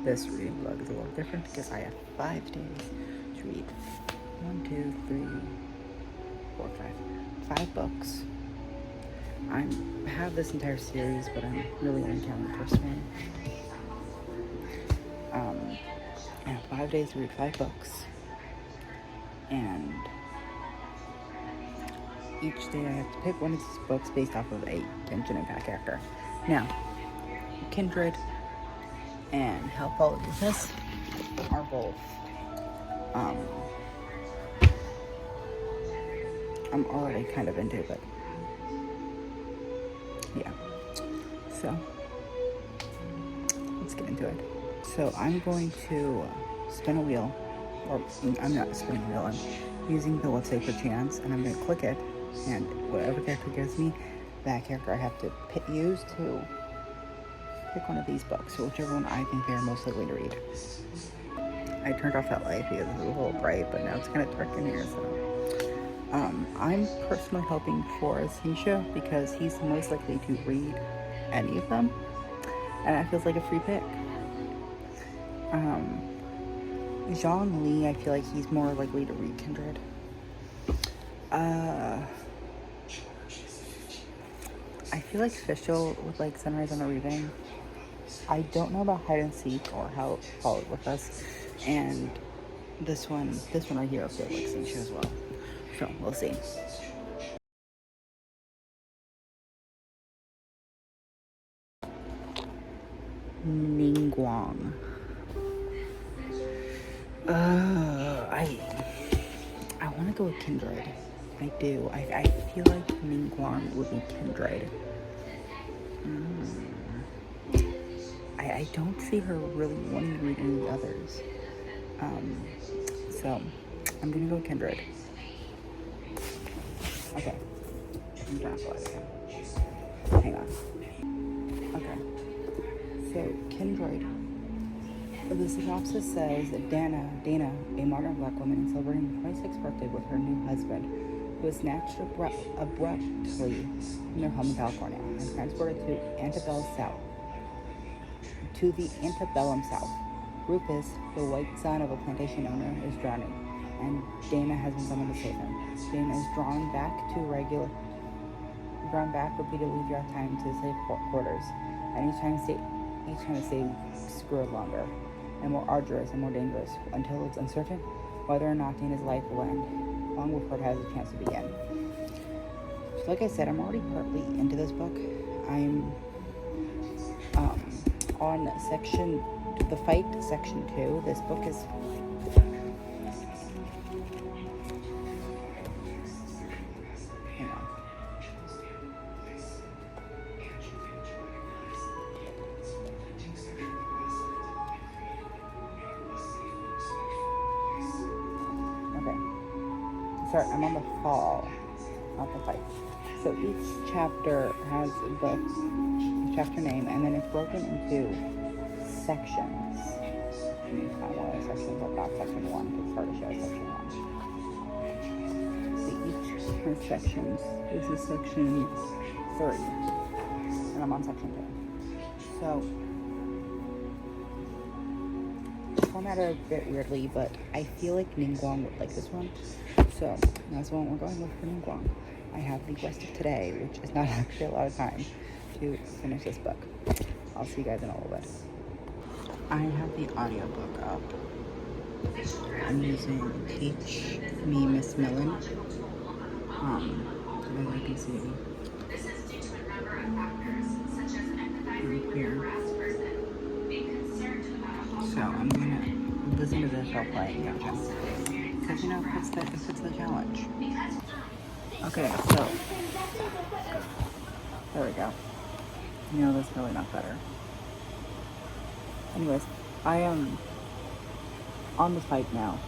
this reading vlog is a little different because I have 5 days to read 1, 2, 3, 4, 5. 5 books. I have this entire series, but I'm really only counting the first one. I have 5 days to read 5 books, and each day I have to pick one of these books based off of a Genshin Impact character. Now, Kindred and How Follow This are both I'm already kind of into it. Yeah. So let's get into it. So I'm going to spin a wheel, or I'm not spinning a wheel, I'm using the website for chance, and I'm going to click it, and whatever character gives me, that character I have to use to pick one of these books, so whichever one I think they're most likely to read. I turned off that light because it's a little bright, but now it's kind of dark in here, so. I'm personally hoping for Sinsha because he's most likely to read any of them, and that feels like a free pick. Zhang Li, I feel like he's more likely to read Kindred. I feel like Fischl would like Sunrise on a Reading. I don't know about Hide and Seek or How It Followed With Us, and this one right here I feel like Sinsha as well. So we'll see. Ningguang. I want to go with Kindred. I do. I feel like Ningguang would be Kindred. I don't see her really wanting to read any others. So I'm gonna go with Kindred. Okay. I'm trying to fly again. Hang on. Okay. So Kindred. The synopsis says that Dana, a modern black woman, is celebrating her 26th birthday with her new husband, who was snatched abruptly from their home in California and transported to the antebellum South. Rufus, the white son of a plantation owner, is drowning, and Dana has been summoned to save him. Dana is drawn back repeatedly throughout time to safe quarters, and each time the saves grow longer and more arduous and more dangerous until it's uncertain whether or not Dana's life will end, long before it has a chance to begin. So like I said, I'm already partly into this book. I'm on the fight section 2. This book is Sorry, I'm on the fall, not the fight. So each chapter has the chapter name, and then it's broken into sections. Let me find one of the sections. I've got section 1 because it's hard to show section 1. So each has sections. This is section 3, and I'm on section 2. So formatted a bit weirdly, but I feel like Ningguang would like this one. So that's what we're going with for Ningguang. I have the rest of today, which is not actually a lot of time, to finish this book. I'll see you guys in a little bit. I have the audiobook up. I'm using Teach Me Miss Millen. As you can see. Here. So I'm gonna listen to this while playing Genshin. Because it fits the challenge. Okay, so there we go. That's really not better. Anyways, I am on the fight now.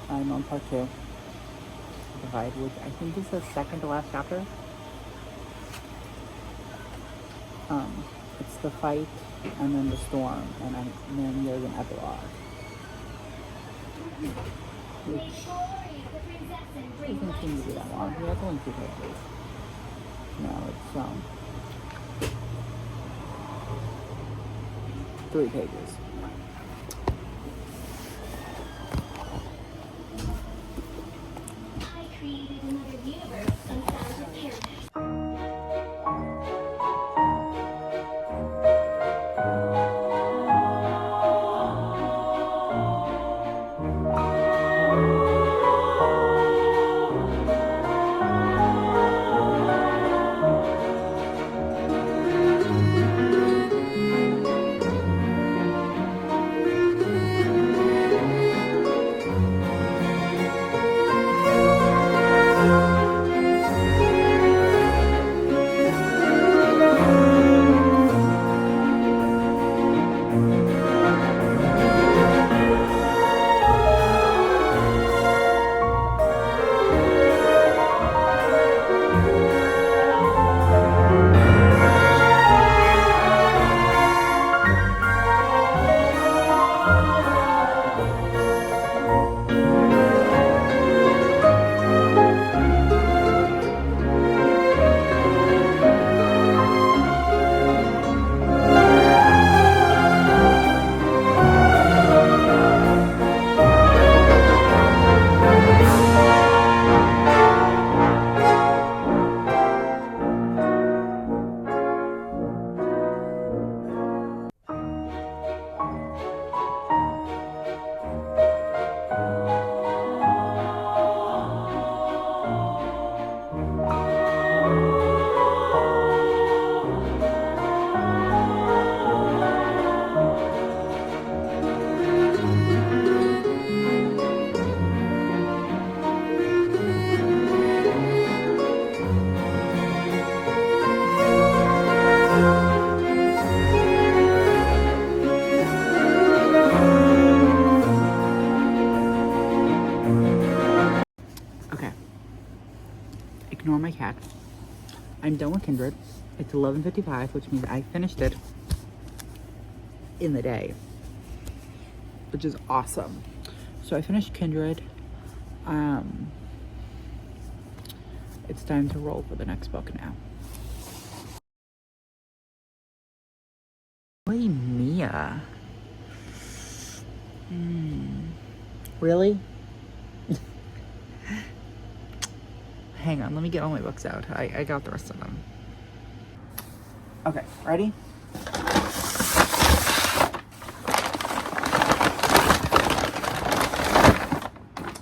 I'm on part 2 of the fight, which I think is the second to last chapter. It's the fight, and then the storm, and then there's an epilogue. Which doesn't seem to be that long. Yeah, it's only 2 pages. No, it's 3 pages. I created another universe and found a paradise. Okay. Ignore my cat. I'm done with Kindred. It's 11:55, which means I finished it in the day, which is awesome. So I finished Kindred. It's time to roll for the next book now. Boy, Mia. Really? Hang on, let me get all my books out. I got the rest of them. Okay, ready?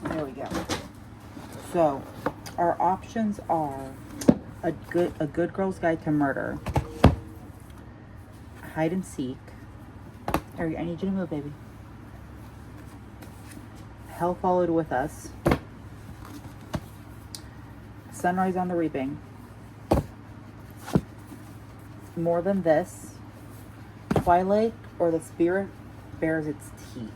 There we go. So, our options are a good girl's guide to murder, hide and seek. Harry, I need you to move, baby. Hell Followed With Us, Sunrise on the Reaping, More Than This, Twilight, or The Spirit Bares Its Teeth.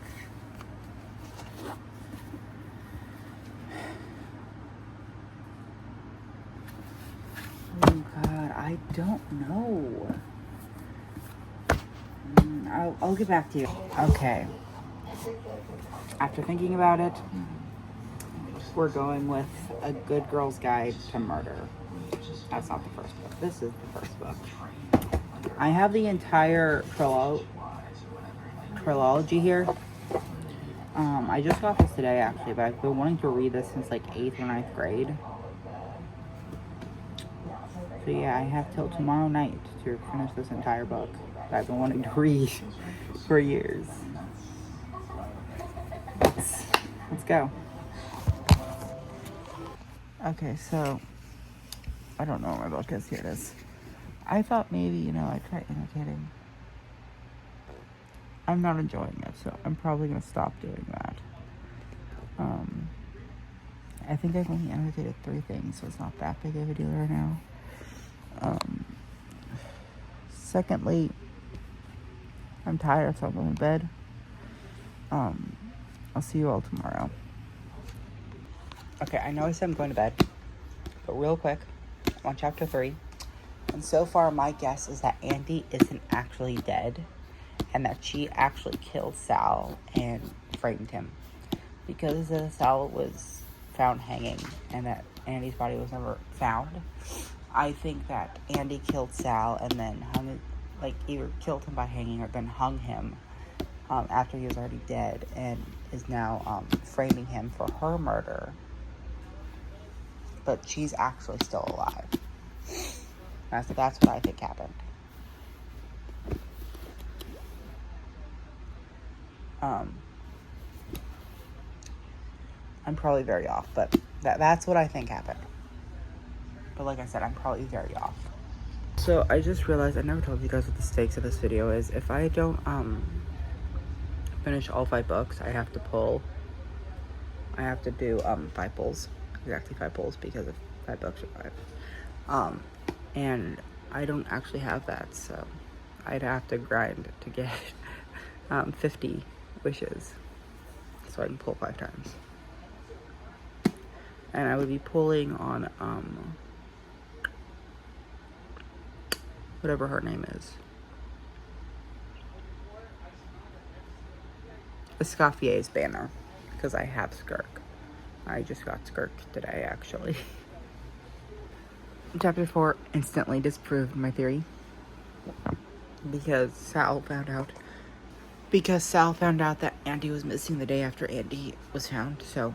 Oh God, I don't know. I'll get back to you. Okay. After thinking about it, we're going with A Good Girl's Guide to Murder. That's not the first book. This is the first book. I have the entire trilogy here. I just got this today, actually, but I've been wanting to read this since like 8th or 9th grade. So yeah, I have till tomorrow night to finish this entire book that I've been wanting to read for years. Let's go. Okay, so I don't know where my book is. Here it is. I thought maybe, I'd try imitating. I'm not enjoying it, so I'm probably going to stop doing that. I think I've only annotated 3 things, so it's not that big of a deal right now. Secondly, I'm tired, so I'm going to bed. I'll see you all tomorrow. Okay, I know I said I'm going to bed, but real quick, I'm on chapter 3. And so far, my guess is that Andy isn't actually dead, and that she actually killed Sal and framed him. Because Sal was found hanging, and that Andy's body was never found, I think that Andy killed Sal and then like, either killed him by hanging or then hung him after he was already dead, and is now framing him for her murder. But she's actually still alive. That's what I think happened. I'm probably very off, but that's what I think happened. But like I said, I'm probably very off. So I just realized I never told you guys what the stakes of this video is. If I don't finish all 5 books, I have to do 5 pulls. Exactly 5 pulls, because of 5 books or 5. And I don't actually have that, so I'd have to grind to get 50 wishes so I can pull 5 times. And I would be pulling on whatever her name is. Escoffier's banner, because I have Skirk. I just got Skirk today, actually. Chapter 4 instantly disproved my theory. Because Sal found out that Andy was missing the day after Andy was found, so...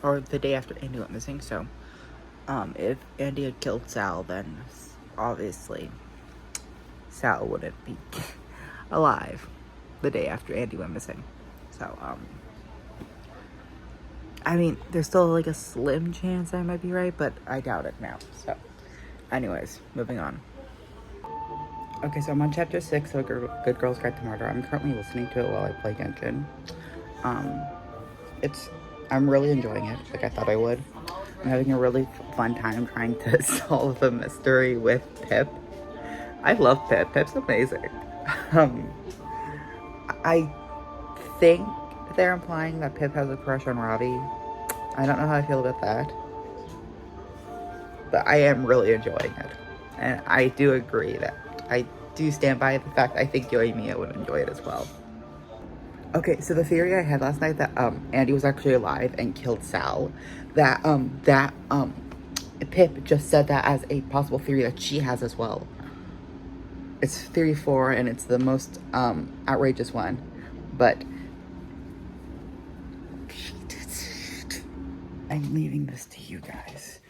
Or the day after Andy went missing, so... if Andy had killed Sal, then obviously Sal wouldn't be alive the day after Andy went missing. So, I mean, there's still like a slim chance I might be right, but I doubt it now. So, anyways, moving on. Okay, so I'm on chapter 6 of Good Girl's Guide to Murder. I'm currently listening to it while I play Genshin. I'm really enjoying it, like I thought I would. I'm having a really fun time trying to solve the mystery with Pip. I love Pip. Pip's amazing. I think they're implying that Pip has a crush on Robbie. I don't know how I feel about that. But I am really enjoying it. And I do agree that I do stand by the fact I think Yoimiya would enjoy it as well. Okay, so the theory I had last night that Andy was actually alive and killed Sal, that Pip just said that as a possible theory that she has as well. It's theory 4, and it's the most outrageous one, but I'm leaving this to you guys.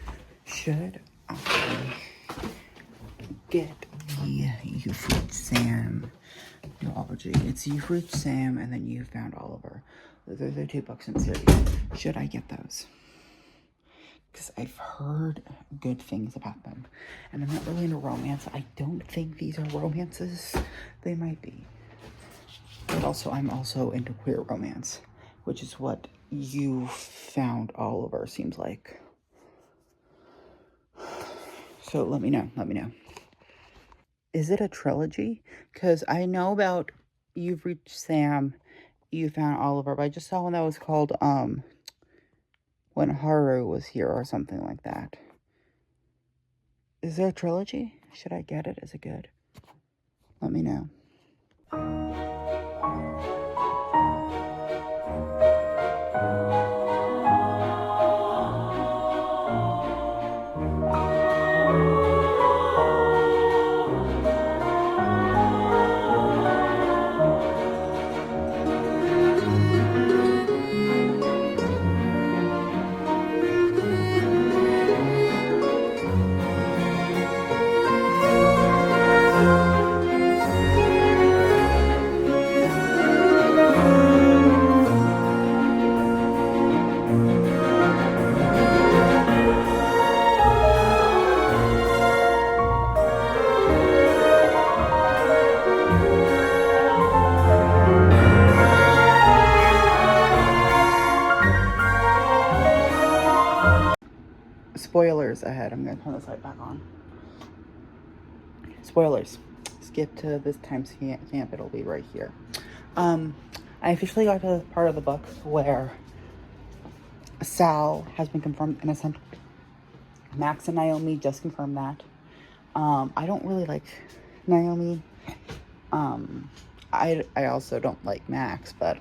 Should I get the Fruit Sam duology? It's You Fruit Sam and then You Found Oliver. Those are the 2 books in the series. Should I get those? Because I've heard good things about them. And I'm not really into romance. I don't think these are romances. They might be. But also, I'm also into queer romance, which is what You Found Oliver seems like. So let me know. Is it a trilogy? Because I know about You've Reached Sam, You Found Oliver, but I just saw one that was called, When Haru Was Here or something like that. Is there a trilogy? Should I get it? Is it good? Let me know. Spoilers ahead. I'm going to turn this light back on. Spoilers. Skip to this time stamp. It'll be right here. I officially got to the part of the book where Sal has been confirmed innocent. Max and Naomi just confirmed that. I don't really like Naomi. I also don't like Max, but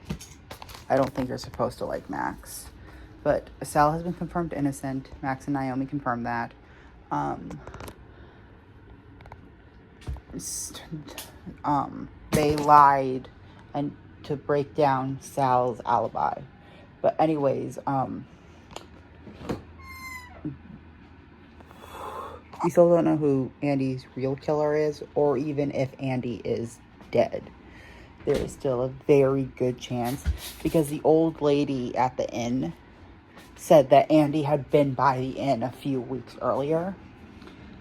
I don't think you're supposed to like Max. But Sal has been confirmed innocent. Max and Naomi confirmed that. they lied and to break down Sal's alibi. But anyways, we still don't know who Andy's real killer is, or even if Andy is dead. There is still a very good chance, because the old lady at the inn said that Andy had been by the inn a few weeks earlier.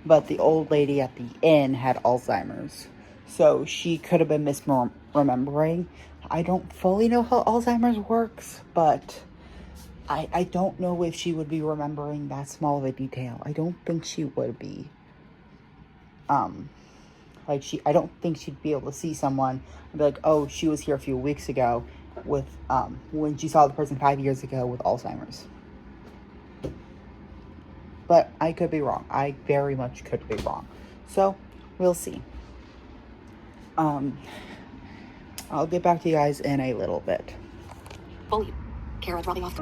But the old lady at the inn had Alzheimer's. So she could have been misremembering. I don't fully know how Alzheimer's works, but I don't know if she would be remembering that small of a detail. I don't think she would be. I don't think she'd be able to see someone and be like, oh, she was here a few weeks ago with, when she saw the person 5 years ago with Alzheimer's. But I could be wrong. I very much could be wrong. So, we'll see. I'll get back to you guys in a little bit. Bully. Kara dropping off.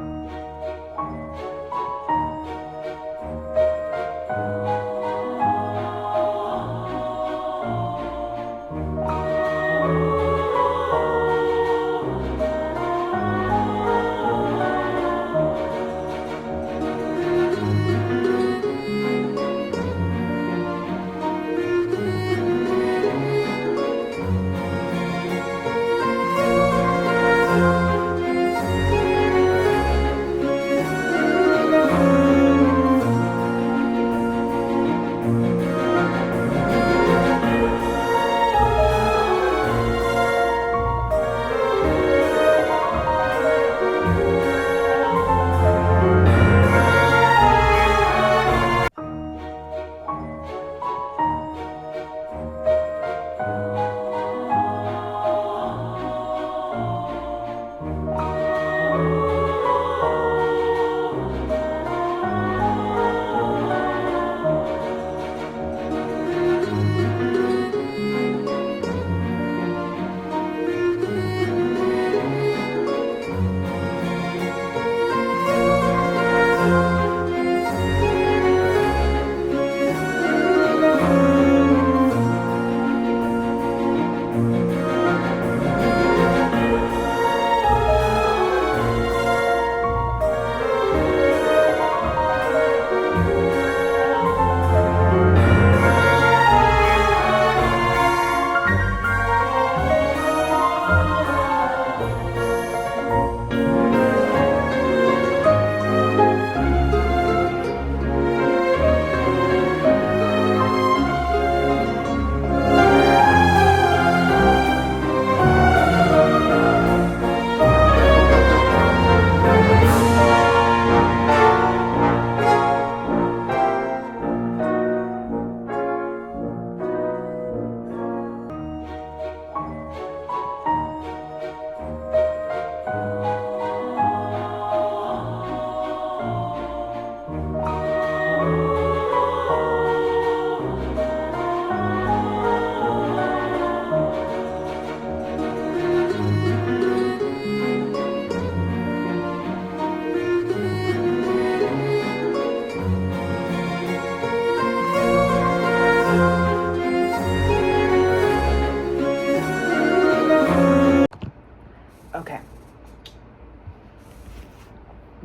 Okay.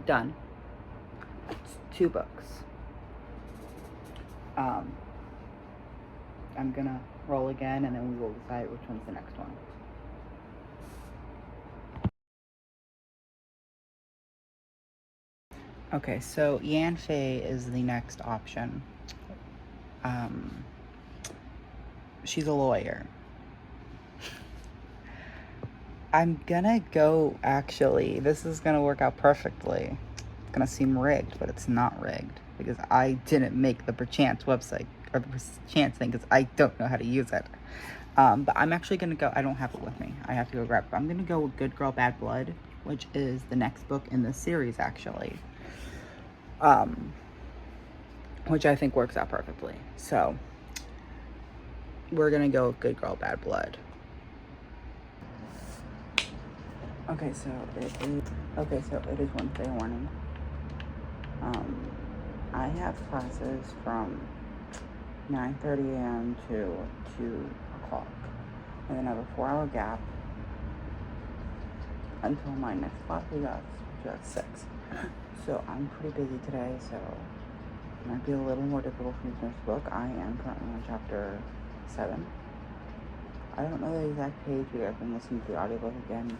Done. It's 2 books. I'm gonna roll again, and then we will decide which one's the next one. Okay, so Yan Fei is the next option. She's a lawyer. I'm gonna go, actually, this is gonna work out perfectly. It's gonna seem rigged, but it's not rigged, because I didn't make the perchance website, or the perchance thing, because I don't know how to use it. But I'm actually gonna go, I don't have it with me. I have to go grab it. I'm gonna go with Good Girl, Bad Blood, which is the next book in this series, actually. Which I think works out perfectly. So, we're gonna go with Good Girl, Bad Blood. Okay, so it is Wednesday morning. I have classes from 9:30 a.m. to 2 o'clock. And then I have a 4-hour gap until my next class is at 6. So I'm pretty busy today, so it might be a little more difficult for me to finish the book. I am currently on chapter 7. I don't know the exact page because I've been listening to the audiobook again.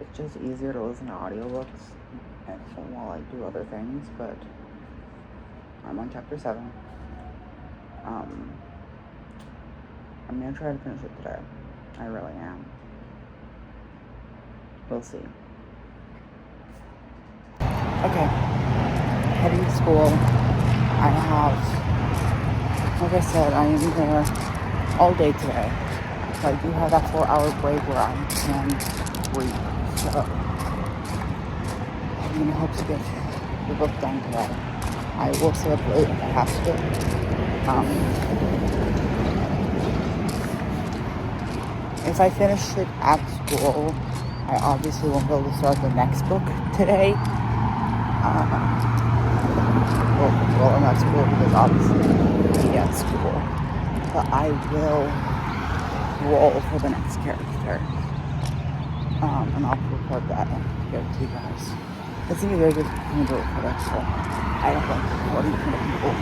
It's just easier to listen to audiobooks while I do other things, but I'm on chapter 7. I'm gonna try to finish it today. I really am. We'll see. Okay. Heading to school. I have, like I said, I am there all day today. So I do have that 4-hour break where I can read. So I'm gonna hope to get the book done today. I will stay up late if I have to. If I finish it at school, I obviously won't be able to start the next book today. Well, I'm at school because obviously I'll be at school. But I will roll for the next character. And I'll record that and give it to you guys. It's going to be very good to do it for that, so I don't like recording in front of people.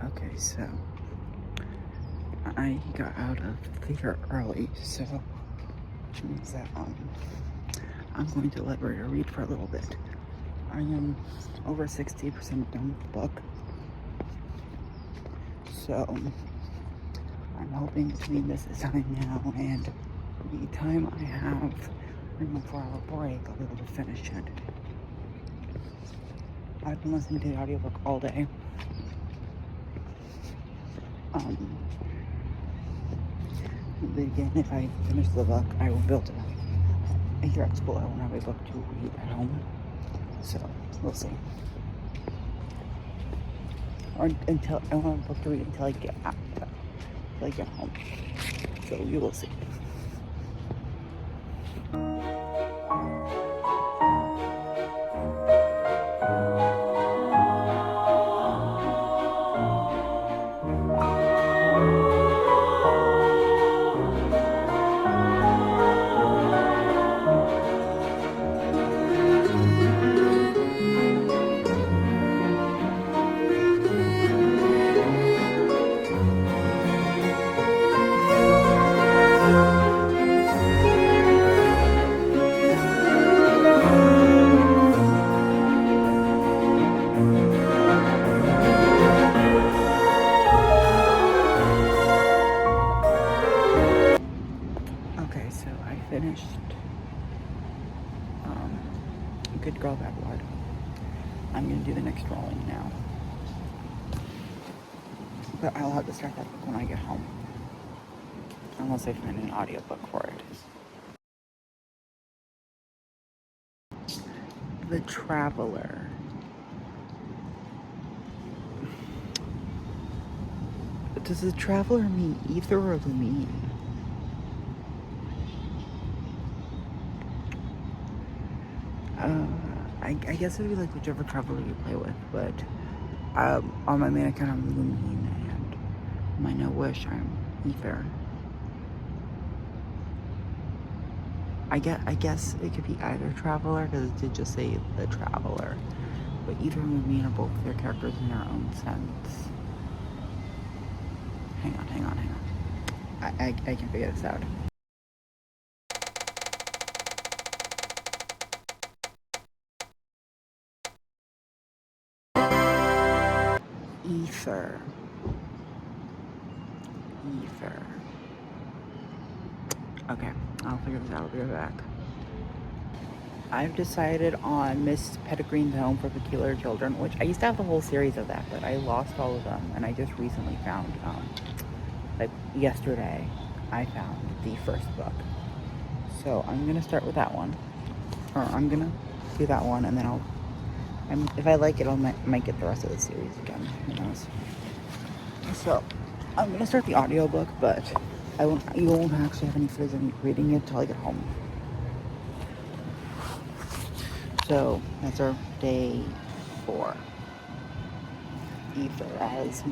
Okay, so I got out of the theater early, so which means that I'm going to the library to read for a little bit. I am over 60% done with the book, so I'm hoping between this time now and the time I have during my 4-hour break, I'll be able to finish it. I've been listening to the audiobook all day. But again, if I finish the book, I will build it. Here at school, I won't have a book to read at home. So, we'll see. Or until, I won't have a book to read until I get out, until I get home. So, you will see. Okay, so I finished Good Girl, Bad Blood. I'm going to do the next rolling now. But I'll have to start that book when I get home. Unless I find an audiobook for it. The Traveler. Does the Traveler mean ether or lumine? I guess it would be like whichever Traveler you play with, but on my main account I'm lumine, and my no wish I'm ether. I guess it could be either Traveler, because it did just say the Traveler. But either and lumine are both their characters in their own sense. Hang on. I can figure this out. Ether. Okay, I'll figure this out. I'll be right back. I've decided on Miss Pettigreen's Home for Peculiar Children, which I used to have the whole series of that, but I lost all of them, and I just recently found, like yesterday, I found the first book. So I'm gonna start with that one, or I'm gonna do that one, and then if I like it, I might get the rest of the series again. Who knows? So I'm gonna start the audiobook, but you won't actually have any footage of me reading it till I get home. So that's our day 4. ether as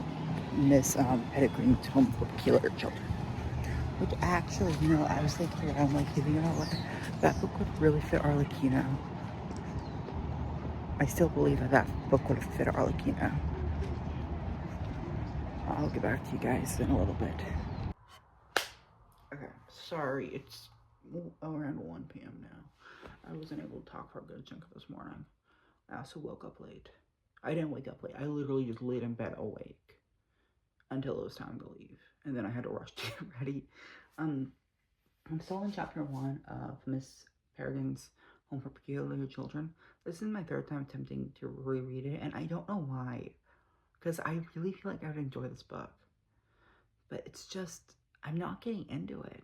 Miss Pettigreen's Home for Peculiar Children. Which actually, I was thinking around like, what? That book would really fit Arlecchino. I still believe that book would have fit Arlecchino. I'll get back to you guys in a little bit. Okay, sorry, it's around 1 p.m. now. I wasn't able to talk for a good chunk of this morning. I also woke up late. I didn't wake up late. I literally just laid in bed awake until it was time to leave. And then I had to rush to get ready. I'm still in chapter 1 of Miss Peregrine's Home for Peculiar Children. This is my third time attempting to reread it, and I don't know why. Because I really feel like I would enjoy this book. But it's just, I'm not getting into it,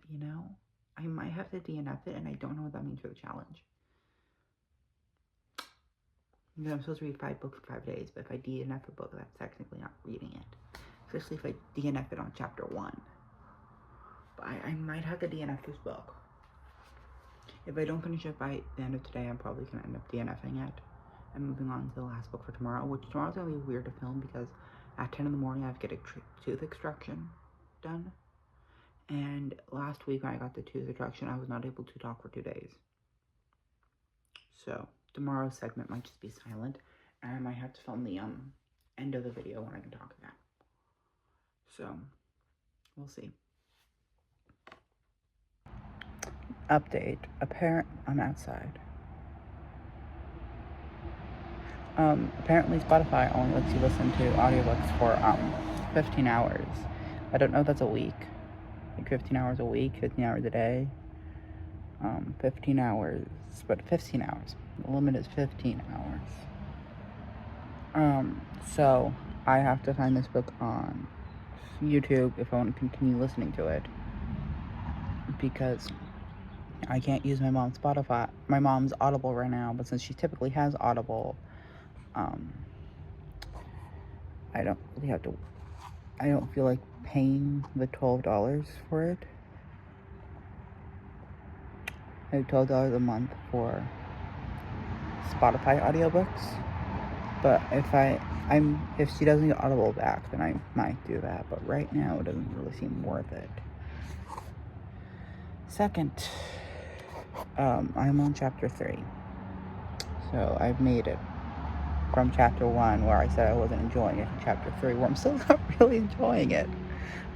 I might have to DNF it, and I don't know what that means for the challenge. I'm supposed to read 5 books in 5 days, but if I DNF a book, that's technically not reading it. Especially if I DNF it on chapter 1. But I might have to DNF this book. If I don't finish it by the end of today, I'm probably going to end up DNFing it. And moving on to the last book for tomorrow, which tomorrow's going to be weird to film because at 10 in the morning I have to get a tooth extraction done. And last week when I got the tooth extraction, I was not able to talk for 2 days. So tomorrow's segment might just be silent, and I might have to film the end of the video when I can talk again. So we'll see. Update. I'm outside. Apparently Spotify only lets you listen to audiobooks for 15 hours. I don't know if that's a week. Like 15 hours a week, 15 hours a day. 15 hours, but 15 hours. The limit is 15 hours. So I have to find this book on YouTube if I want to continue listening to it, because I can't use my mom's Audible right now, but since she typically has Audible, I don't feel like paying the $12 for it. I have $12 a month for Spotify audiobooks, but if she doesn't get Audible back, then I might do that, but right now it doesn't really seem worth it. Second, I'm on chapter 3, so I've made it from chapter 1, where I said I wasn't enjoying it, to chapter 3, where I'm still not really enjoying it,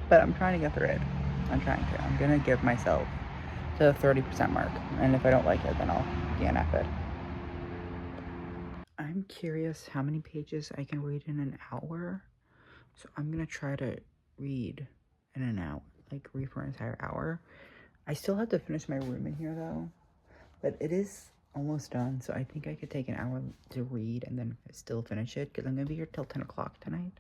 but I'm trying to get through it. I'm gonna give myself to the 30% mark, and if I don't like it, then I'll DNF it. I'm curious how many pages I can read in an hour, so I'm gonna try to read in an hour, read for an entire hour. I still have to finish my room in here though, but it is almost done, so I think I could take an hour to read and then still finish it, because I'm gonna be here till 10 o'clock tonight.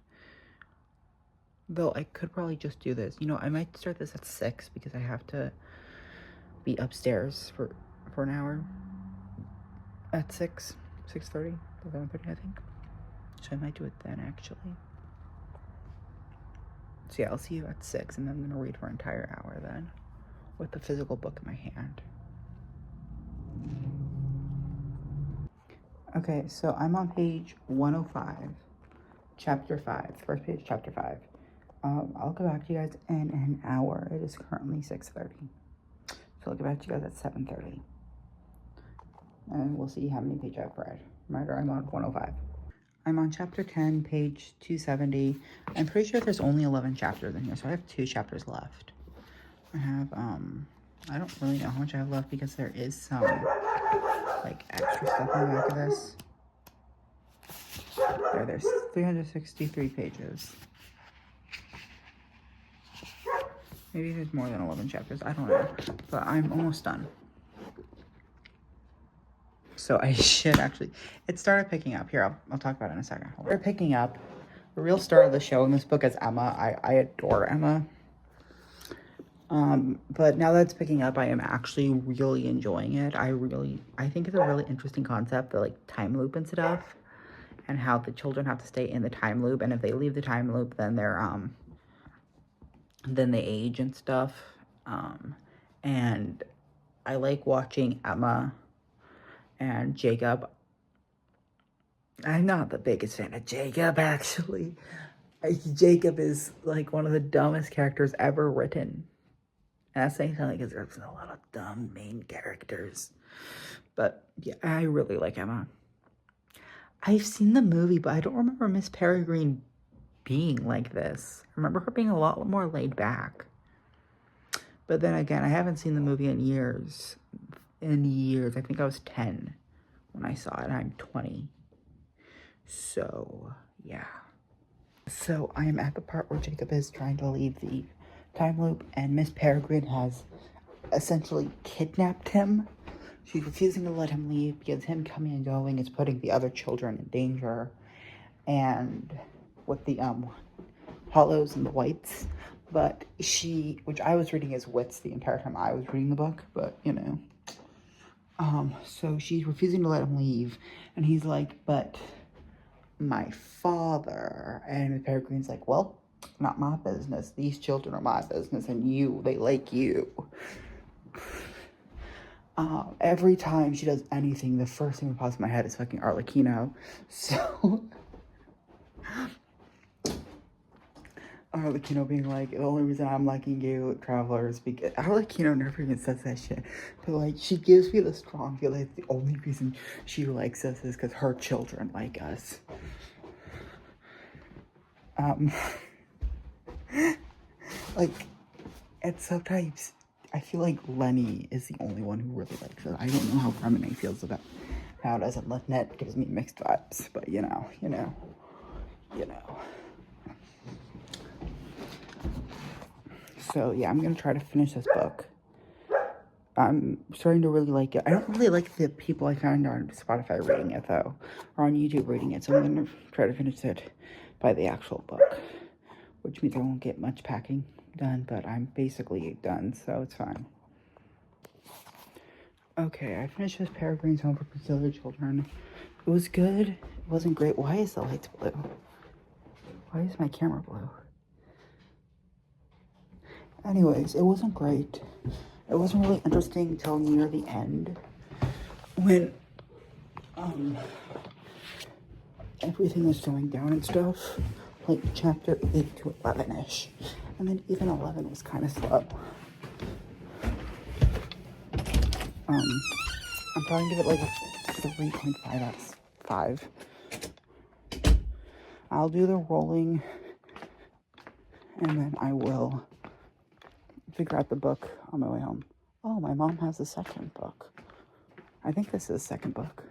Though I could probably just do this. I might start this at 6 because I have to be upstairs for an hour at 6:30, 7:30, I think. So I might do it then, actually. So yeah, I'll see you at 6, and then I'm gonna read for an entire hour then, with the physical book in my hand. Okay, so I'm on page 105, chapter 5, first page, chapter 5. I'll get back to you guys in an hour. It is currently 6:30. So I'll get back to you guys at 7:30. And we'll see how many pages I've read. Remember, I'm on 105. I'm on chapter 10, page 270. I'm pretty sure there's only 11 chapters in here, so I have 2 chapters left. I have, I don't really know how much I have left because there is some, extra stuff in the back of this. There's 363 pages. Maybe there's more than 11 chapters, I don't know, but I'm almost done. So I should actually, it started picking up. Here, I'll talk about it in a second. We're picking up. The real star of the show in this book is Emma. I adore Emma. But now that it's picking up, I am actually really enjoying it. I think it's a really interesting concept, the time loop and stuff, and how the children have to stay in the time loop, and if they leave the time loop, then then they age and stuff. And I like watching Emma and Jacob I'm not the biggest fan of Jacob, actually. Jacob is like one of the dumbest characters ever written. And that's saying something because there's a lot of dumb main characters. But yeah, I really like Emma. I've seen the movie, but I don't remember Miss Peregrine being like this. I remember her being a lot more laid back. But then again, I haven't seen the movie in years. I think I was 10 when I saw it. I'm 20. So, yeah. So, I am at the part where Jacob is trying to leave the time loop, and Miss Peregrine has essentially kidnapped him. She's refusing to let him leave because him coming and going is putting the other children in danger. And with the hollows and the whites. But which I was reading as wits the entire time I was reading the book, but you know. So she's refusing to let him leave. And he's like, but my father. And Peregrine's like, well, not my business. These children are my business, and they like you. Every time she does anything, the first thing that pops in my head is fucking Arlecchino. So, Arlecchino being like, the only reason I'm liking you, Traveler, is because Arlecchino never even says that shit. But like, she gives me the strong feeling the only reason she likes us is because her children like us. Like, and sometimes I feel like Lenny is the only one who really likes it. I don't know how Remine feels about how it doesn't. Lynette gives me mixed vibes, but you know. So yeah, I'm gonna try to finish this book. I'm starting to really like it. I don't really like the people I found on Spotify reading it though, or on YouTube reading it. So I'm gonna try to finish it by the actual book, which means I won't get much packing done, but I'm basically done, so it's fine. Okay, I finished Miss Peregrine's Home for Peculiar Children. It was good. It wasn't great. Why is the lights blue? Why is my camera blue? Anyways, it wasn't great. It wasn't really interesting until near the end, when everything was going down and stuff, like chapter 8 to 11ish, and then even 11 was kind of slow. I'm probably gonna give it like a 3.5 out of 5. I'll do the rolling, and then I will figure out the book on my way home. Oh, my mom has a second book. I think this is the second book.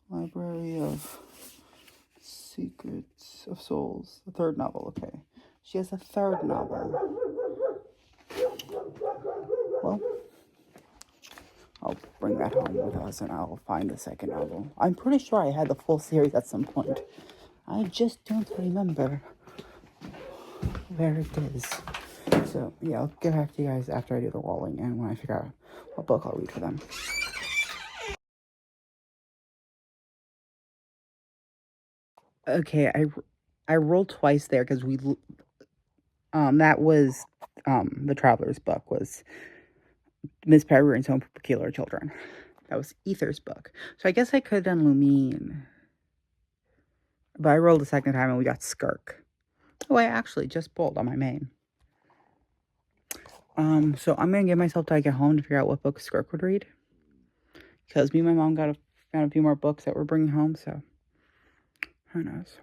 Library of Secrets of Souls. The third novel, okay. She has a third novel. Well, I'll bring that home with us and I'll find the second novel. I'm pretty sure I had the full series at some point. I just don't remember where it is. So, yeah, I'll get back to you guys after I do the rolling and when I figure out what book I'll read for them. Okay, I rolled twice there because that was the Traveler's book was Miss Peregrine's Home for Peculiar Children. That was Ether's book. So I guess I could have done Lumine. But I rolled a second time and we got Skirk. Oh, I actually just pulled on my main. So I'm gonna give myself till I get home to figure out what book Skirk would read. Because me and my mom found a few more books that we're bringing home, so who knows.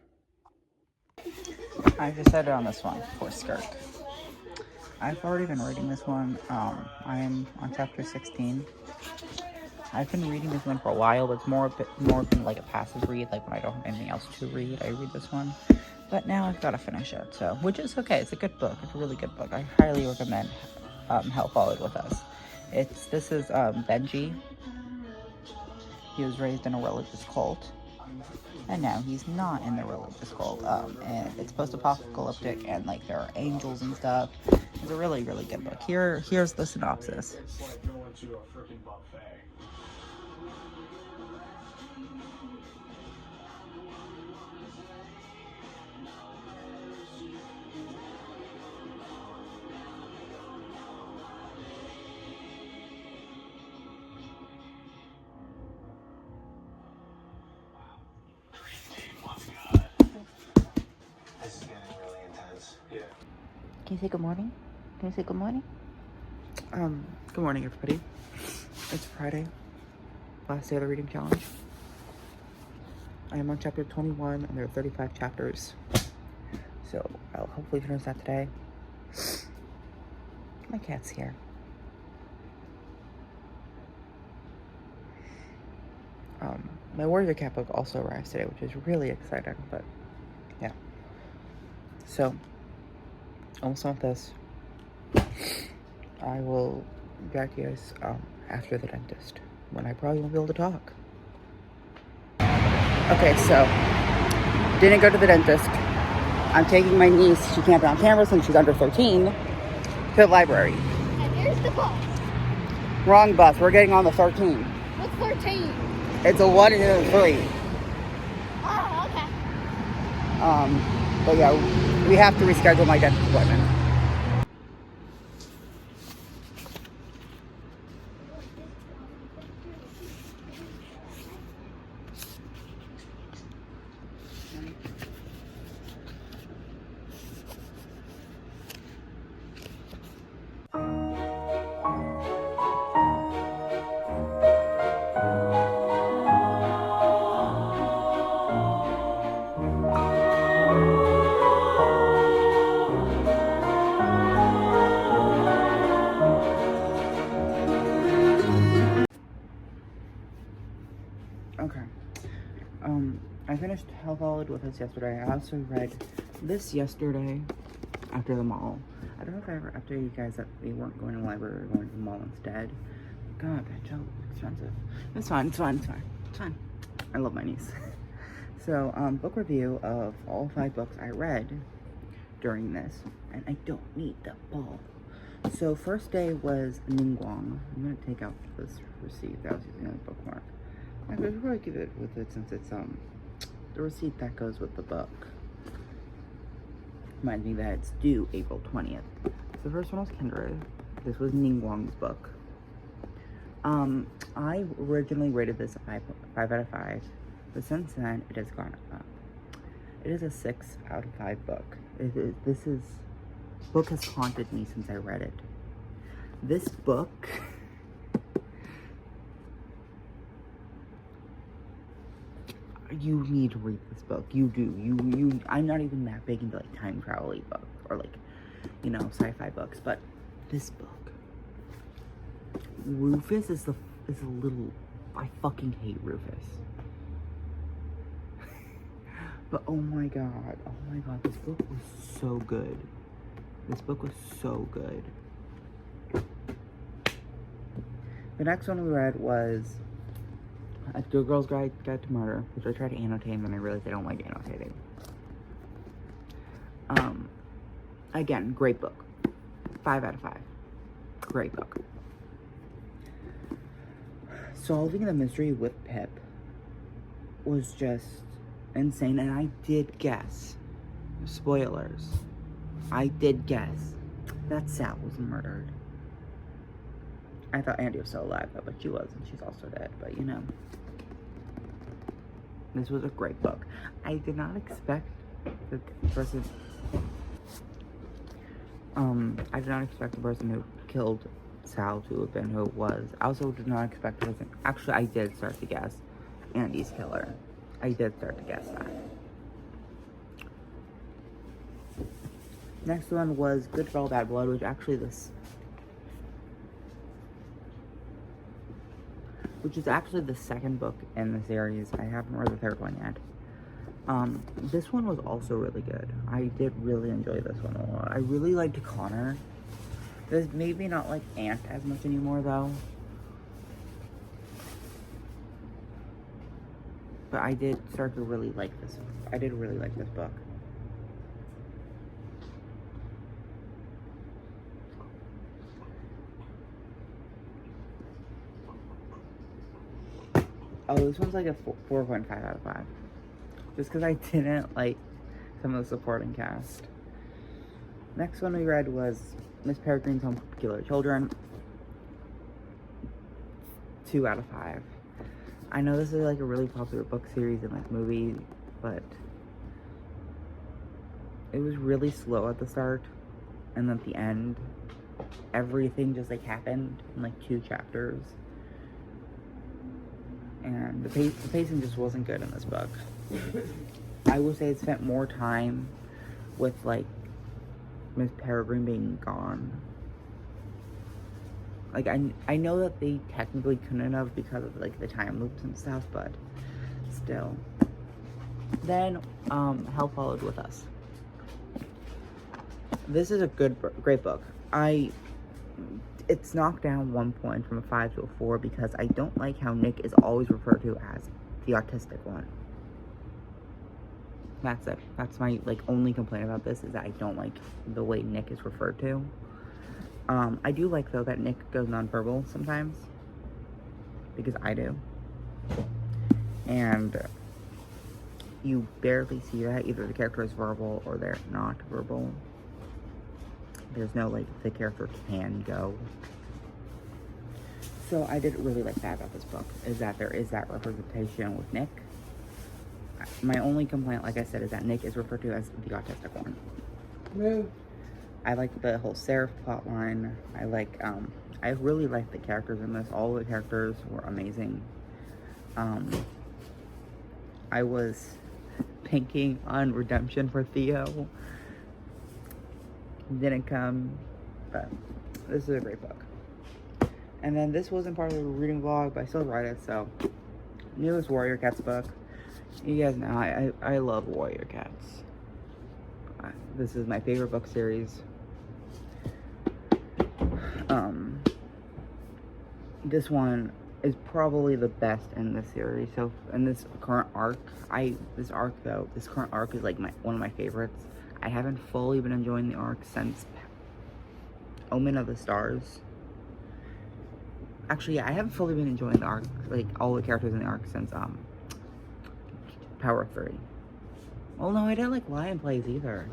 I decided on this one for Skirk. I've already been reading this one. I am on chapter 16. I've been reading this one for a while, but it's more been like a passive read, like when I don't have anything else to read, I read this one. But now I've got to finish it, so, which is okay. It's a good book. It's a really good book. I highly recommend Help Followed With Us. This is Benji. He was raised in a religious cult, and now he's not in the religious cult. And it's post-apocalyptic, and like there are angels and stuff. It's a really, really good book. Here's the synopsis. It's like going to a freaking buffet. you say good morning? Can you say good morning? Good morning, everybody. It's Friday, last day of the reading challenge. I am on chapter 21, and there are 35 chapters. So I'll hopefully finish that today. My cat's here. My Warrior Cat book also arrives today, which is really exciting, but yeah. So, almost done with this. I will be back to you guys after the dentist, when I probably won't be able to talk. Okay, so, didn't go to the dentist. I'm taking my niece, she can't be on camera since she's under 13, to the library. And here's the bus. Wrong bus, we're getting on the 13. What's 13? It's a 1 and a 3. Oh, okay. But yeah, we have to reschedule my dentist appointment. Okay. I finished Health Solid with us yesterday. I also read this yesterday after the mall. I don't know if I ever updated you guys that we weren't going to the library, we were going to the mall instead. God, that joke is expensive. It's fine, it's fine, it's fine, it's fine. I love my niece. So, book review of all 5 books I read during this, and I don't need the ball. So, first day was Ningguang. I'm gonna take out this receipt that I was using on the bookmark. I could probably give it with it since it's the receipt that goes with the book. Reminds me that it's due April 20th. So the first one was Kindred. This was Ningguang's book. I originally rated this a 5 out of 5, but since then it has gone up. It is a 6 out of 5 book. This book has haunted me since I read it. This book you need to read this book. You do. You I'm not even that big into like time travel book or like, you know, sci-fi books, but this book, Rufus is a little, I fucking hate Rufus. But oh my god, this book was so good. This book was so good. The next one we read was A Good Girl's Guide to Murder, which I tried to annotate and then I realized I don't like annotating. Again, great book. 5 out of 5. Great book. Solving the Mystery with Pip was just insane, and I did guess. Spoilers. I did guess that Sal was murdered. I thought Andy was still alive though, but she wasn't. She's also dead, but you know. This was a great book. I did not expect the person who killed Sal to have been who it was. I also did not expect the person, actually I did start to guess Andy's killer. I did start to guess that. Next one was Good Girl, Bad Blood, which is actually the second book in the series. I haven't read the third one yet. This one was also really good. I did really enjoy this one a lot. I really liked Connor. There's maybe not like Aunt as much anymore though. But I did start to really like this. I did really like this book. Oh, this one's like a 4.5 out of 5. Just because I didn't like some of the supporting cast. Next one we read was Miss Peregrine's Home for Peculiar Children. 2 out of 5. I know this is like a really popular book series and like movie, but it was really slow at the start. and at the end, everything just like happened in like 2 chapters. And the pacing just wasn't good in this book. I would say it spent more time with like Miss Peregrine being gone. Like I know that they technically couldn't have because of like the time loops and stuff, but still. Then Hell Followed With Us. This is a great book. It's knocked down 1 point from a 5 to a 4 because I don't like how Nick is always referred to as the autistic one. That's it. That's my like only complaint about this, is that I don't like the way Nick is referred to. I do like though that Nick goes nonverbal sometimes, because I do. And you barely see that. Either the character is verbal or they're not verbal. There's no like the character can go. So I did really like that about this book, is that there is that representation with Nick. My only complaint, like I said, is that Nick is referred to as the autistic one. No. I like the whole Seraph plotline. I really like the characters in this. All the characters were amazing. I was pinking on redemption for Theo. Didn't come, but this is a great book. And then this wasn't part of the reading vlog, but I still read it, so. Newest Warrior Cats book. You guys know, I love Warrior Cats. This is my favorite book series. This one is probably the best in the series. So in this current arc, this current arc is like one of my favorites. I haven't fully been enjoying the arc since Omen of the Stars. Actually, yeah, I haven't fully been enjoying the arc, like all the characters in the arc, since Power 3. Oh no, I didn't like Lion Plays either.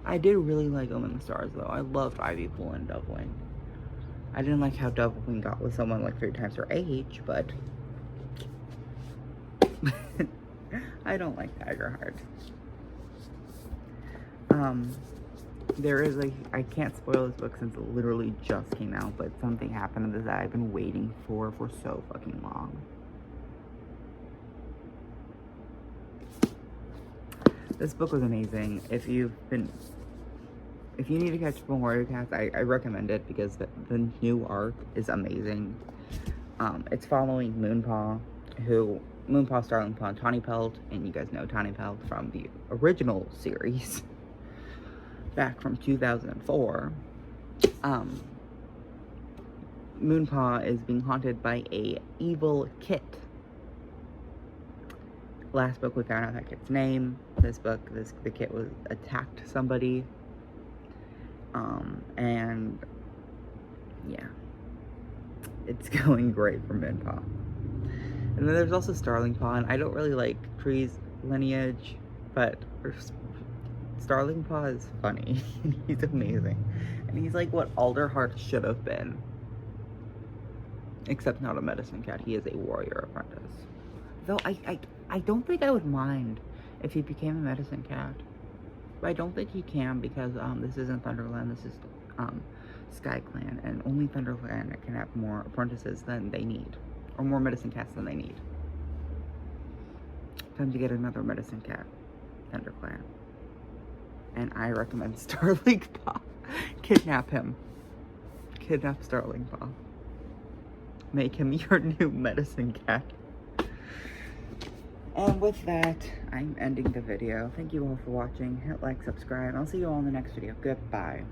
I did really like Omen of the Stars though. I loved Ivy Pool and Dovewing. I didn't like how Dovewing got with someone like 3 times her age, but I don't like Tigerheart. There is I can't spoil this book since it literally just came out, but something happened in this that I've been waiting for so fucking long. This book was amazing. If you need to catch up on Warrior Cats, I recommend it, because the new arc is amazing. It's following Moonpaw, Starling Paw, and Tawny Pelt, and you guys know Tawny Pelt from the original series back from 2004. Moonpaw is being haunted by a evil kit. Last book we found out that kit's name. This book, the kit was attacked somebody. And yeah, it's going great for Moonpaw. And then there's also Starling Paw, and I don't really like Tree's lineage, but Starling Paw is funny. He's amazing. And he's like what Alderheart should have been. Except not a medicine cat. He is a warrior apprentice. Though I don't think I would mind if he became a medicine cat. But I don't think he can, because this isn't Thunderland, this is Sky Clan, and only Thunderland can have more apprentices than they need. Or more medicine cats than they need. Time to get another medicine cat, ThunderClan. And I recommend Starling Paw. Kidnap him. Kidnap Starling Paw. Make him your new medicine cat. And with that, I'm ending the video. Thank you all for watching. Hit like, subscribe. I'll see you all in the next video. Goodbye.